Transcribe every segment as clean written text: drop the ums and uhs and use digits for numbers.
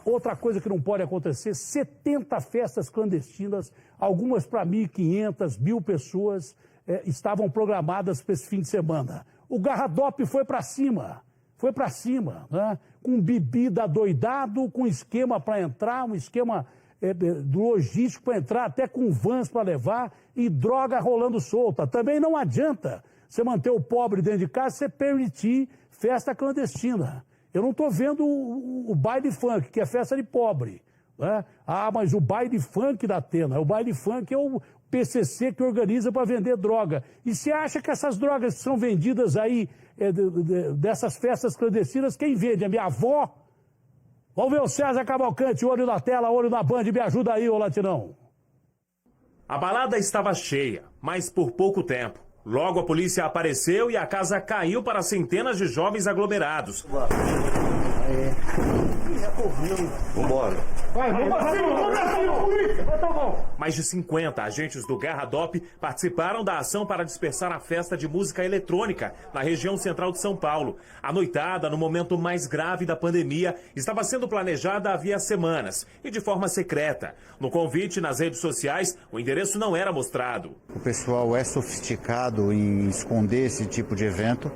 Outra coisa que não pode acontecer, 70 festas clandestinas, algumas para 1.500, 1.000 pessoas estavam programadas para esse fim de semana. O Garradop foi para cima, né? Com bebida adoidado, com esquema para entrar, um esquema logístico para entrar, até com vans para levar e droga rolando solta. Também não adianta você manter o pobre dentro de casa, você permitir festa clandestina. Eu não estou vendo o baile funk, que é festa de pobre, né? Ah, mas o baile funk da Atena, o baile funk é o PCC que organiza para vender droga. E você acha que essas drogas que são vendidas aí, dessas festas clandestinas, quem vende? A minha avó? Vamos ver o César Cavalcante, olho na tela, olho na Band, me ajuda aí, ô Latinão. A balada estava cheia, mas por pouco tempo. Logo a polícia apareceu e a casa caiu para centenas de jovens aglomerados. Vambora. Mais de 50 agentes do Garradop participaram da ação para dispersar a festa de música eletrônica na região central de São Paulo. A noitada, no momento mais grave da pandemia, estava sendo planejada havia semanas e de forma secreta. No convite nas redes sociais, o endereço não era mostrado. O pessoal é sofisticado em esconder esse tipo de evento,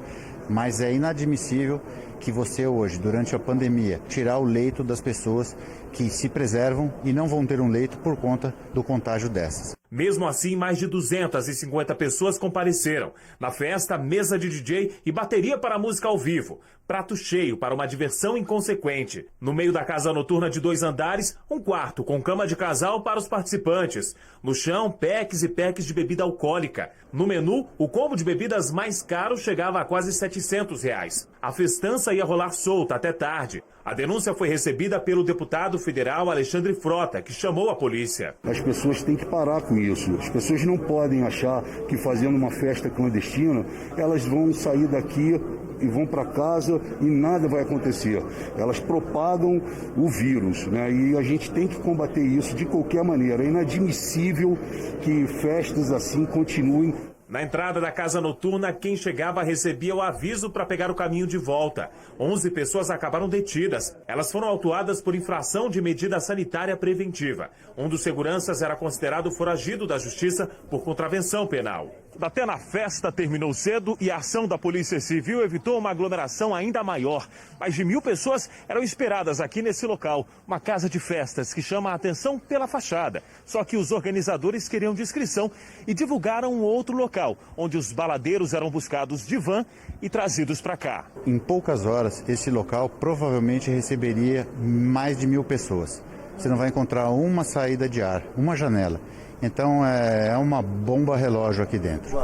mas é inadmissível que você hoje, durante a pandemia, tirar o leito das pessoas que se preservam e não vão ter um leito por conta do contágio dessas. Mesmo assim, mais de 250 pessoas compareceram. Na festa, mesa de DJ e bateria para música ao vivo. Prato cheio para uma diversão inconsequente. No meio da casa noturna de 2 andares, um quarto com cama de casal para os participantes. No chão, packs e packs de bebida alcoólica. No menu, o combo de bebidas mais caro chegava a quase R$700. A festança ia rolar solta até tarde. A denúncia foi recebida pelo deputado federal Alexandre Frota, que chamou a polícia. As pessoas têm que parar com isso. As pessoas não podem achar que fazendo uma festa clandestina, elas vão sair daqui e vão para casa e nada vai acontecer. Elas propagam o vírus, né? E a gente tem que combater isso de qualquer maneira. É inadmissível que festas assim continuem. Na entrada da casa noturna, quem chegava recebia o aviso para pegar o caminho de volta. 11 pessoas acabaram detidas. Elas foram autuadas por infração de medida sanitária preventiva. Um dos seguranças era considerado foragido da justiça por contravenção penal. Até na festa terminou cedo e a ação da Polícia Civil evitou uma aglomeração ainda maior. Mais de 1.000 pessoas eram esperadas aqui nesse local, uma casa de festas que chama a atenção pela fachada. Só que os organizadores queriam discrição e divulgaram um outro local, onde os baladeiros eram buscados de van e trazidos para cá. Em poucas horas, esse local provavelmente receberia mais de 1.000 pessoas. Você não vai encontrar uma saída de ar, uma janela. Então é uma bomba relógio aqui dentro.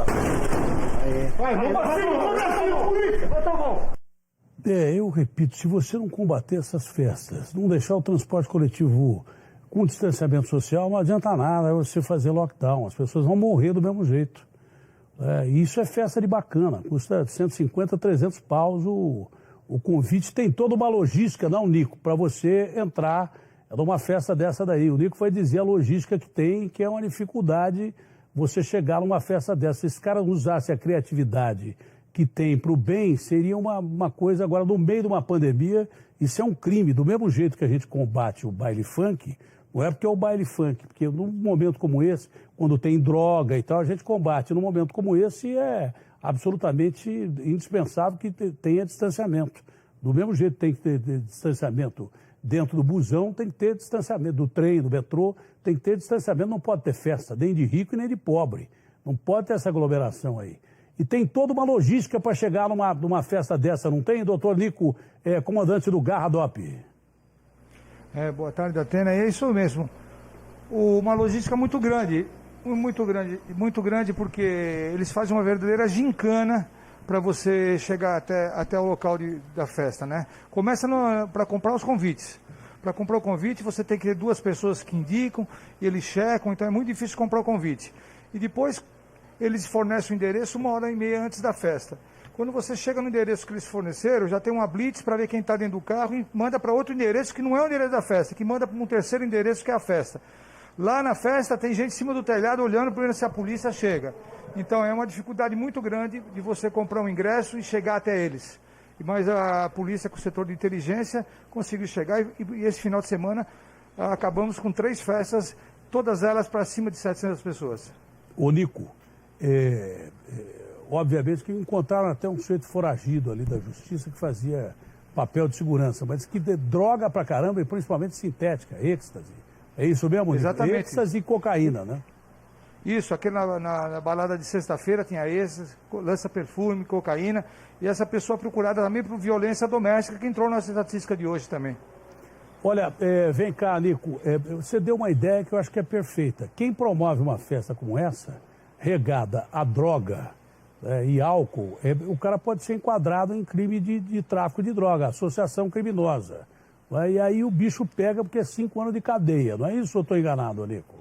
Eu repito, se você não combater essas festas, não deixar o transporte coletivo com distanciamento social, não adianta nada você fazer lockdown. As pessoas vão morrer do mesmo jeito. Isso é festa de bacana, custa 150, 300 paus o convite. Tem toda uma logística, não, Nico, para você entrar numa festa dessa daí. O Nico foi dizer a logística que tem, que é uma dificuldade você chegar numa festa dessa. Se esses caras usassem a criatividade que tem para o bem, seria uma coisa agora, no meio de uma pandemia, isso é um crime. Do mesmo jeito que a gente combate o baile funk, não é porque é o baile funk, porque num momento como esse, quando tem droga e tal, a gente combate. Num momento como esse, é absolutamente indispensável que tenha distanciamento. Do mesmo jeito que tem que ter distanciamento dentro do busão, tem que ter distanciamento. Do trem, do metrô, tem que ter distanciamento. Não pode ter festa, nem de rico e nem de pobre. Não pode ter essa aglomeração aí. E tem toda uma logística para chegar numa festa dessa, não tem, doutor Nico, comandante do Garradop? Boa tarde, Atena. É isso mesmo. Uma logística muito grande porque eles fazem uma verdadeira gincana para você chegar até o local da festa, né? Começa para comprar os convites. Para comprar o convite, você tem que ter 2 pessoas que indicam, e eles checam, então é muito difícil comprar o convite. E depois, eles fornecem o endereço 1h30 antes da festa. Quando você chega no endereço que eles forneceram, já tem uma blitz para ver quem está dentro do carro e manda para outro endereço que não é o endereço da festa, que manda para um terceiro endereço que é a festa. Lá na festa tem gente em cima do telhado olhando para ver se a polícia chega. Então é uma dificuldade muito grande de você comprar um ingresso e chegar até eles. mas a polícia, com o setor de inteligência, conseguiu chegar e esse final de semana acabamos com 3 festas, todas elas para cima de 700 pessoas. Ô Nico, obviamente que encontraram até um sujeito foragido ali da justiça que fazia papel de segurança, mas que droga pra caramba, e principalmente sintética, êxtase. É isso mesmo, Nico? Exatamente. Êxtase e cocaína, né? Isso, aqui na balada de sexta-feira tinha êxtase, lança-perfume, cocaína, e essa pessoa procurada também por violência doméstica, que entrou na estatística de hoje também. Olha, vem cá, Nico, você deu uma ideia que eu acho que é perfeita. Quem promove uma festa como essa, regada a droga e álcool, o cara pode ser enquadrado em crime de tráfico de droga, associação criminosa. E aí o bicho pega porque é 5 anos de cadeia, não é isso ou eu estou enganado, Nico?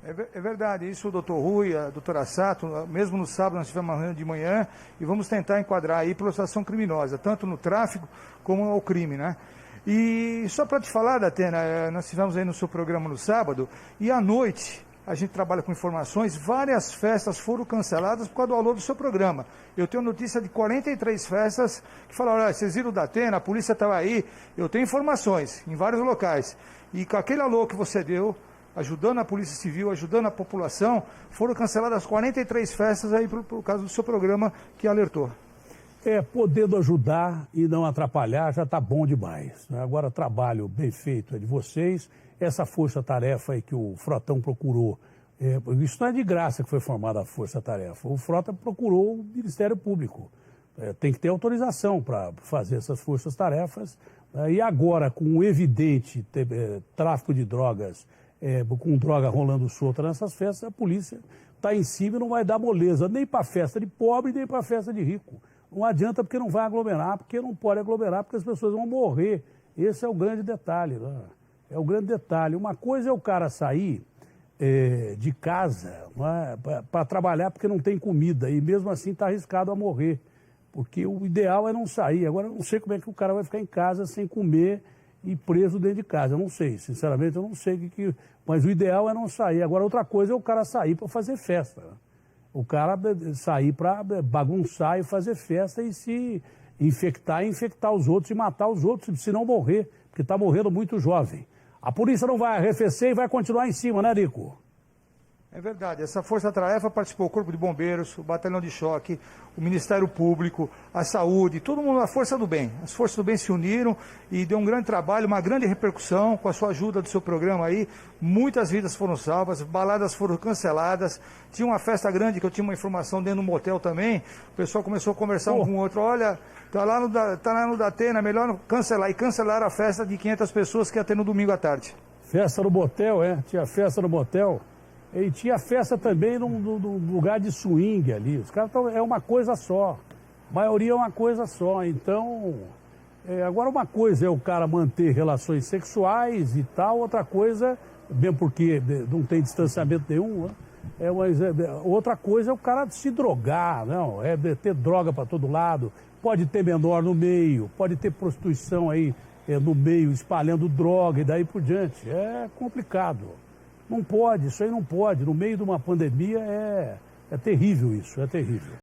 É verdade, isso o doutor Rui, a doutora Sato, mesmo no sábado nós tivemos uma reunião de manhã e vamos tentar enquadrar aí por associação criminosa, tanto no tráfico como ao crime, né? E só para te falar, Datena, nós tivemos aí no seu programa no sábado, e à noite, a gente trabalha com informações, várias festas foram canceladas por causa do alô do seu programa. Eu tenho notícia de 43 festas que falaram, olha, vocês viram o Datena, a polícia estava aí, eu tenho informações em vários locais. E com aquele alô que você deu, ajudando a Polícia Civil, ajudando a população, foram canceladas 43 festas aí por causa do seu programa que alertou. Podendo ajudar e não atrapalhar já está bom demais. Agora, trabalho bem feito é de vocês. Essa força-tarefa aí que o Frotão procurou, isso não é de graça que foi formada a força-tarefa. O Frota procurou o Ministério Público. Tem que ter autorização para fazer essas forças-tarefas. E agora, com o evidente tráfico de drogas, com droga rolando solta nessas festas, a polícia está em cima e não vai dar moleza nem para festa de pobre, nem para festa de rico. Não adianta porque não vai aglomerar, porque não pode aglomerar, porque as pessoas vão morrer. Esse é o grande detalhe, né? É o grande detalhe. Uma coisa é o cara sair de casa para trabalhar porque não tem comida e mesmo assim está arriscado a morrer. Porque o ideal é não sair. Agora, eu não sei como é que o cara vai ficar em casa sem comer e preso dentro de casa. Eu não sei, sinceramente, eu não sei mas o ideal é não sair. Agora, outra coisa é o cara sair para fazer festa, né? O cara sair para bagunçar e fazer festa e se infectar os outros e matar os outros, se não morrer, porque está morrendo muito jovem. A polícia não vai arrefecer e vai continuar em cima, né, Nico? É verdade, essa força-tarefa participou o Corpo de Bombeiros, o Batalhão de Choque, o Ministério Público, a Saúde, todo mundo, a Força do Bem. As Forças do Bem se uniram e deu um grande trabalho, uma grande repercussão com a sua ajuda do seu programa aí. Muitas vidas foram salvas, baladas foram canceladas. Tinha uma festa grande que eu tinha uma informação dentro do motel também. O pessoal começou a conversar um com o outro. Olha, tá lá no Datena, melhor cancelar. E cancelaram a festa de 500 pessoas que ia ter no domingo à tarde. Festa no motel, Tinha festa no motel. E tinha festa também num lugar de swing ali. Os caras é uma coisa só. A maioria é uma coisa só. Então, agora uma coisa é o cara manter relações sexuais e tal, outra coisa, mesmo porque não tem distanciamento nenhum, né? Outra coisa é o cara se drogar, não? Ter droga para todo lado. Pode ter menor no meio, pode ter prostituição aí no meio, espalhando droga e daí por diante. É complicado. Não pode, isso aí não pode. No meio de uma pandemia é terrível isso, é terrível.